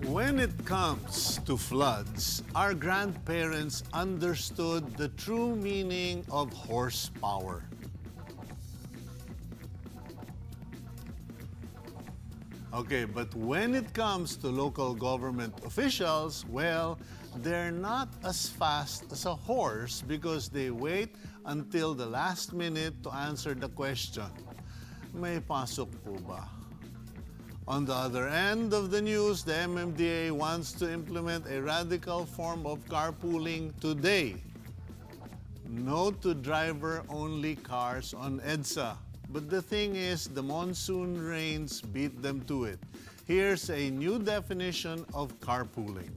When it comes to floods, our grandparents understood the true meaning of horsepower. Okay, but when it comes to local government officials, well, they're not as fast as a horse because they wait until the last minute to answer the question. May pasok po ba? On the other end of the news, the MMDA wants to implement a radical form of carpooling today. No to driver-only cars on EDSA. But the thing is, the monsoon rains beat them to it. Here's a new definition of carpooling.